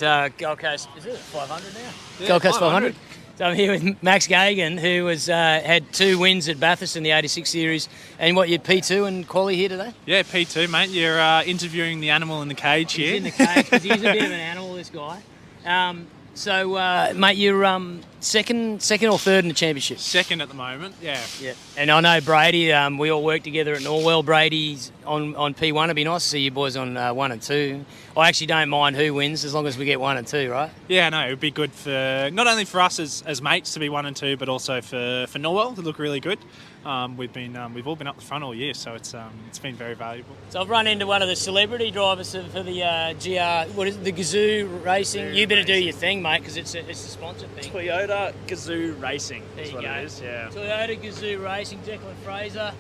at Gold Coast. Is it 500 now? Yeah, Gold Coast 500. 500. So I'm here with Max Geoghegan, who was had 2 wins at Bathurst in the 86 series. And what, you're P2 and quali here today? Yeah, P2, mate. You're interviewing the animal in the cage here. He's in the cage because he's a bit of an animal, this guy. Mate, you're second or third in the championship? Second at the moment, yeah. Yeah. And I know Bradi, we all work together at Norwell. Brady's on P1. It'd be nice to see you boys on 1 and 2. I actually don't mind who wins as long as we get 1 and 2, right? Yeah, no, it would be good for not only for us as mates to be 1 and 2, but also for Norwell to look really good. We've all been up the front all year, so it's been very valuable. So I've run into one of the celebrity drivers for the the Gazoo Racing. You better do your thing, mate, because it's a sponsored thing. Toyota Gazoo Racing. There That's you what go. it is. Yeah. Toyota Gazoo Racing. Declan Frazer,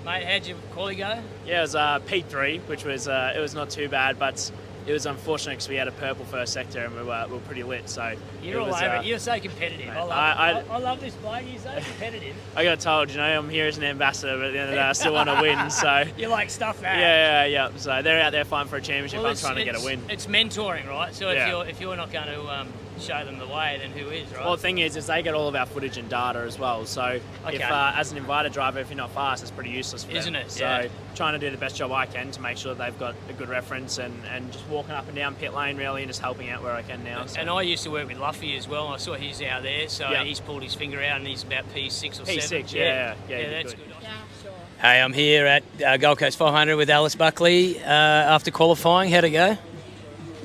mate. How'd your quali go? Yeah, it was P3, which was it was not too bad, but it was unfortunate because we had a purple first sector and we were pretty lit. So you're all over it. You're so competitive. Mate, I love this bloke. He's so competitive. I got told, I'm here as an ambassador, but at the end of the day, I still want to win. So you like stuff now. Yeah. So they're out there fighting for a championship. Well, I'm trying to get a win. It's mentoring, right? So Yeah. if you're not going to show them the way, then who is, right? Well, the thing is they get all of our footage and data as well. So Okay. if as an invited driver, if you're not fast, it's pretty useless for them. Isn't it? So Yeah. trying to do the best job I can to make sure that they've got a good reference and just walking up and down pit lane really and just helping out where I can now. So. And I used to work with Luffy as well. I saw he's out there, so Yeah. he's pulled his finger out and he's about P6 or 7. P6, yeah, that's good. good. Yeah, sure. Hey, I'm here at Gold Coast 500 with Alice Buckley after qualifying. How'd it go?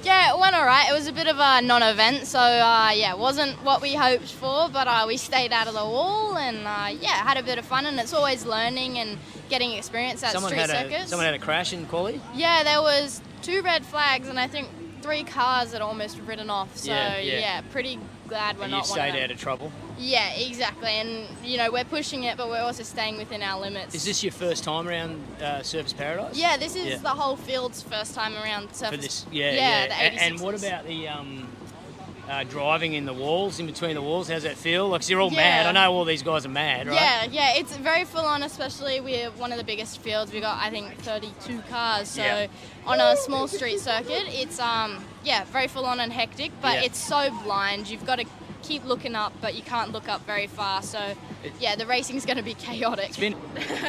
Yeah, it went all right. It was a bit of a non-event, so it wasn't what we hoped for, but we stayed out of the wall and had a bit of fun. And it's always learning and getting experience at street circuits. Someone had a crash in quali? Yeah, there was 2 red flags and I think 3 cars had almost ridden off. So Yeah. Pretty glad we're And not you one of stayed them. out of trouble. Yeah, exactly. And we're pushing it, but we're also staying within our limits. Is this your first time around Surfers Paradise? Yeah, this is the whole field's first time around surface. For this, The And what 86s. about the driving in the walls, in between the walls? How's that feel? Like, 'cause you're all Yeah. mad. I know all these guys are mad, right? Yeah, it's very full on, especially we're one of the biggest fields. We got, I think, 32 cars. So on a small street circuit, it's very full on and hectic, but it's so blind. You've got to keep looking up, but you can't look up very far. So the racing's going to be chaotic.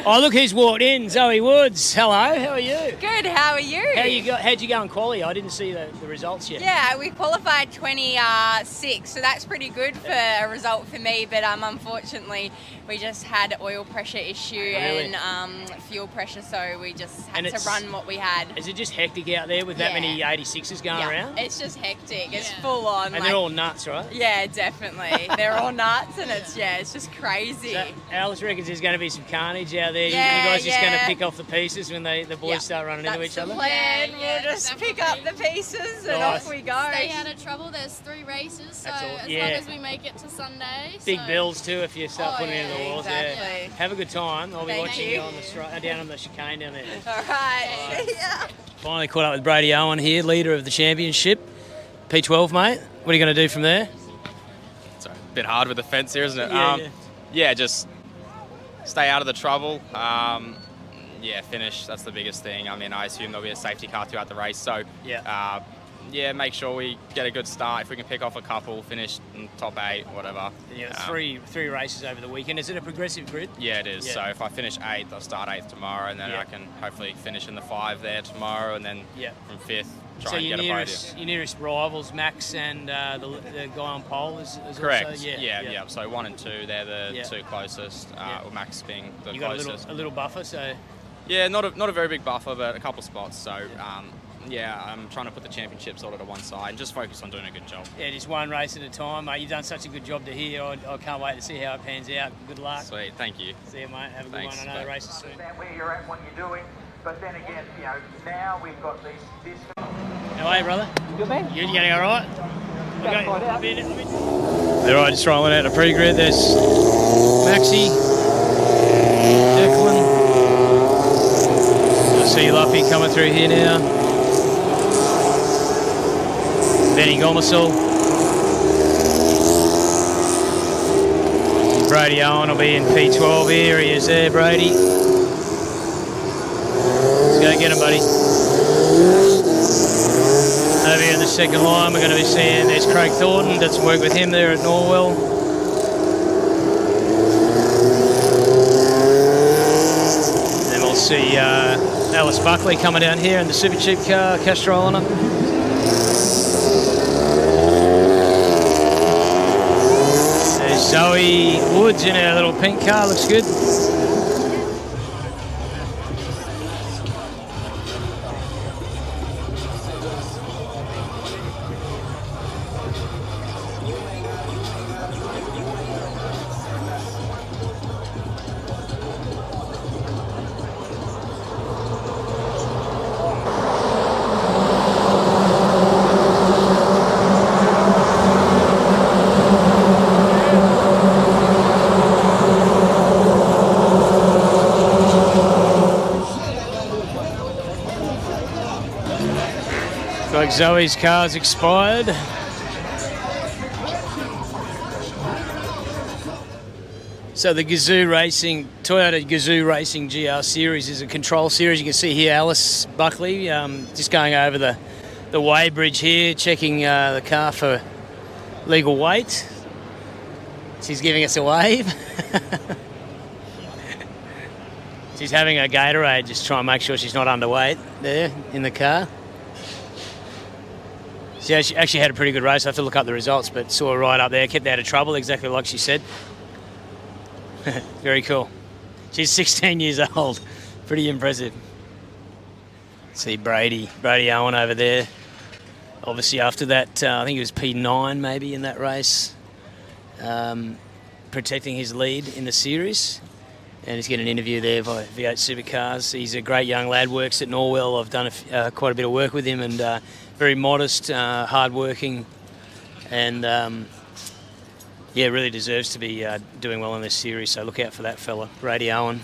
Oh, look who's walked in, Zoe Woods. Hello, how are you? Good, how are you? How'd you go in quali? I didn't see the results yet. Yeah, we qualified 26, so that's pretty good for a result for me, but unfortunately we just had oil pressure issue and fuel pressure, so we just had to run what we had. Is it just hectic out there with that many 86s going around? It's just hectic, it's full on. And they're all nuts, right? Yeah, definitely. They're all nuts and it's just crazy. So Alice reckons there's going to be some carnage out there. Yeah, you guys just going to pick off the pieces when the boys start running into each That's other? the plan. Yeah, We'll just pick up the pieces and off we go. Stay out of trouble. There's 3 races, so That's all- as yeah. long as we make it to Sunday. Big so. bills too if you start putting it into the walls. exactly. Yeah. Have a good time. I'll be Thank watching you. you on the down on the chicane down there. All right. Yeah. Finally caught up with Bradi Owen here, leader of the championship. P12, mate. What are you going to do from there? It's a bit hard with the fence here, isn't it? Yeah, Just stay out of the trouble. Finish. That's the biggest thing. I mean, I assume there'll be a safety car throughout the race. So, make sure we get a good start. If we can pick off a couple, finish in top 8, whatever. Yeah, three races over the weekend. Is it a progressive grid? Yeah, it is. Yeah. So if I finish 8th, I'll start 8th tomorrow, and then I can hopefully finish in the 5 there tomorrow, and then from 5th, try and get a podium. Your nearest rivals, Max and the guy on pole is Correct. also... Yeah. So 1 and 2, they're the 2 closest, with Max being the closest. You got a little buffer, so... Yeah, not a very big buffer, but a couple spots. So, I'm trying to put the championship sort of to one side and just focus on doing a good job. Yeah, just one race at a time, mate. You've done such a good job to here. I can't wait to see how it pans out. Good luck. Sweet, thank you. See you, mate. Have a good Thanks. one. I know the race is soon. Understand where you're at, what you're doing, but then again, now we've got this. How are you, brother? Good, man. You're getting all right? They're right, just rolling out the pre-grid. There's Maxi, Declan. You'll see Luffy coming through here now. Benny Gomersall. Bradi Owen will be in P12 here. He is there, Brady. Let's go get him, buddy. Over here in the second line, we're going to be seeing there's Craig Thornton, did some work with him there at Norwell. And then we'll see Alice Buckley coming down here in the super cheap car, Castrol on it. There's Zoe Woods in her little pink car, looks good. Like Zoe's car's expired. So the Gazoo Racing, Toyota Gazoo Racing GR Series is a control series. You can see here Alice Buckley just going over the weigh bridge here, checking the car for legal weight. She's giving us a wave. She's having a Gatorade, just trying to make sure she's not underweight there in the car. She actually had a pretty good race. I have to look up the results, but saw her right up there, kept out of trouble, exactly like she said. Very cool. She's 16 years old. Pretty impressive. See Brady Owen over there. Obviously after that, I think it was P9 maybe in that race, protecting his lead in the series. And he's getting an interview there by V8 Supercars. He's a great young lad, works at Norwell. I've done quite a bit of work with him, and very modest, hard-working, and yeah, really deserves to be doing well in this series. So look out for that fella, Brady Owen.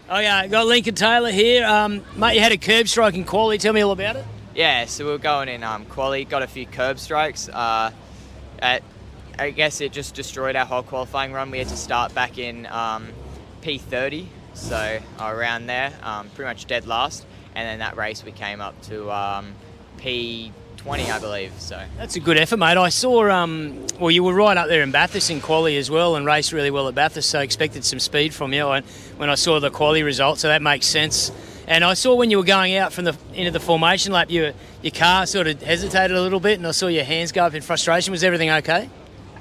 Oh yeah, got Lincoln Taylor here. Mate, you had a curb strike in quali. Tell me all about it. Yeah, so we were going in quali, got a few curb strikes. I guess it just destroyed our whole qualifying run. We had to start back in P30, so around there, pretty much dead last. And then that race we came up to P20, I believe. So that's a good effort, mate. I saw, well, you were right up there in Bathurst in quali as well, and raced really well at Bathurst. So I expected some speed from you when I saw the quali results. So that makes sense. And I saw when you were going out from into the formation lap, your car sort of hesitated a little bit, and I saw your hands go up in frustration. Was everything okay?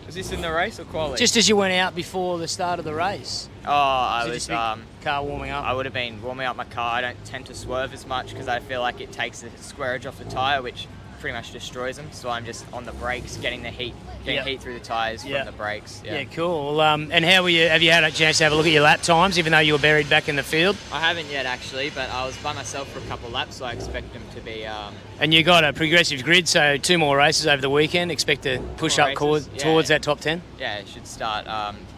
Was this in the race or quali? Just as you went out before the start of the race. Oh, I was car warming up. I would have been warming up my car. I don't tend to swerve as much because I feel like it takes the square edge off the tyre, which pretty much destroys them. So I'm just on the brakes, getting the heat, heat through the tyres from the brakes. Yeah, cool. Well, and how were you? Have you had a chance to have a look at your lap times, even though you were buried back in the field? I haven't yet actually, but I was by myself for a couple of laps, so I expect them to be. And you got a progressive grid, so 2 more races over the weekend. Expect to push up towards that top 10. Yeah, it should start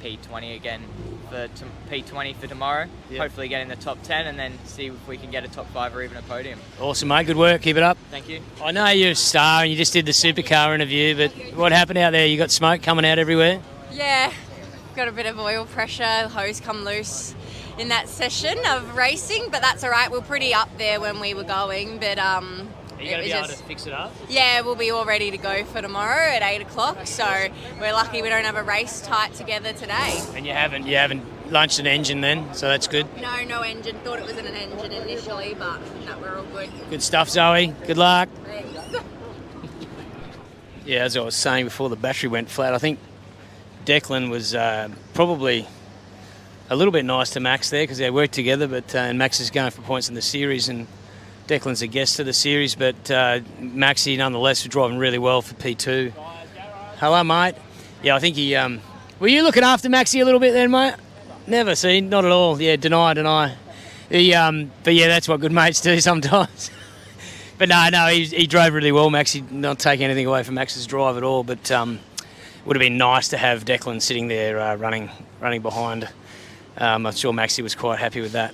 P20 again for P20 for tomorrow. Yep. Hopefully get in the top 10 and then see if we can get a top 5 or even a podium. Awesome, mate. Good work. Keep it up. Thank you. I know you're a star and you just did the supercar interview, but what happened out there? You got smoke coming out everywhere? Yeah, got a bit of oil pressure. The hose come loose in that session of racing, but that's all right. We're pretty up there when we were going, but Are you going to be able to fix it up? Yeah, we'll be all ready to go for tomorrow at 8 o'clock. So we're lucky we don't have a race tight together today. And you haven't launched an engine then, so that's good. No engine. Thought it was an engine initially, but no, we're all good. Good stuff, Zoe. Good luck. Thanks. Yeah, as I was saying before the battery went flat, I think Declan was probably a little bit nice to Max there because they worked together, but and Max is going for points in the series and Declan's a guest to the series, but Maxie nonetheless was driving really well for P2. Hello, mate. Yeah, I think he... were you looking after Maxie a little bit then, mate? Never, see? Not at all. Yeah, deny. But yeah, that's what good mates do sometimes. But no, he drove really well, Maxie. Not taking anything away from Max's drive at all, but would have been nice to have Declan sitting there running behind. I'm sure Maxie was quite happy with that.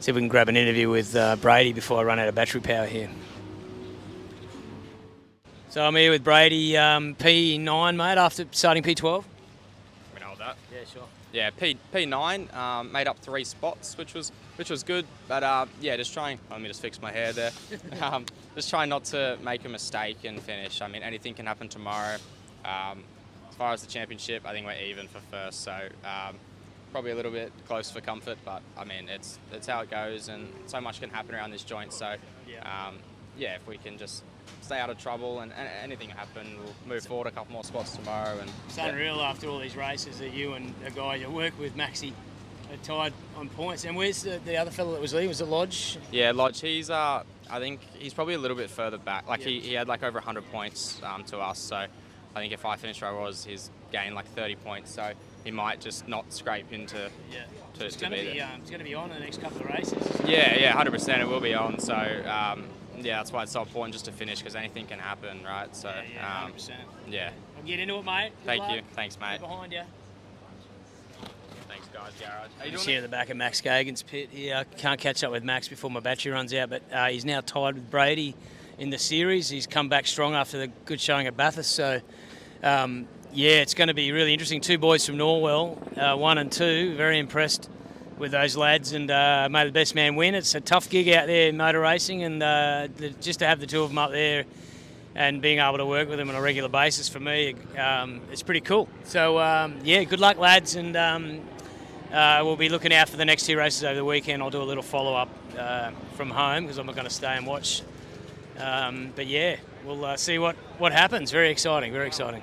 See if we can grab an interview with Brady before I run out of battery power here. So I'm here with Brady, P9, mate, after starting P12. We can hold that. Yeah, sure. Yeah, P9 made up 3 spots, which was good. But yeah, just trying. Let me just fix my hair there. Just trying not to make a mistake and finish. I mean, anything can happen tomorrow. As far as the championship, I think we're even for first, so probably a little bit close for comfort. But I mean, it's how it goes, and so much can happen around this joint. So yeah, if we can just stay out of trouble and anything can happen, we'll move forward a couple more spots tomorrow. And it's unreal after all these races that you and a guy you work with, Maxi, are tied on points. And where's the other fellow that was leading? Was it Lodge? Yeah, Lodge. He's I think he's probably a little bit further back. Like he had like over 100 points to us. So I think if I finished where I was, he's gained like 30 points. So he might just not scrape into. Yeah. To, it's going to be on in the next couple of races. Yeah, 100%. It will be on. So. Yeah, that's why it's so important just to finish, because anything can happen, right? So, yeah, 100%. Yeah. I'll get into it, mate. Thank you. Thanks, mate. We're behind you. Thanks, guys. Garage. How you Just doing? here at the back of Max Geoghegan's pit here. I can't catch up with Max before my battery runs out, but he's now tied with Bradi in the series. He's come back strong after the good showing at Bathurst. So, yeah, it's going to be really interesting. 2 boys from Norwell, 1 and 2. Very impressed with those lads, and may the best man win. It's a tough gig out there in motor racing, and just to have the 2 of them up there and being able to work with them on a regular basis, for me, it's pretty cool. So yeah, good luck, lads, and we'll be looking out for the next 2 races over the weekend. I'll do a little follow-up from home because I'm not going to stay and watch. But yeah, we'll see what happens. Very exciting, very exciting.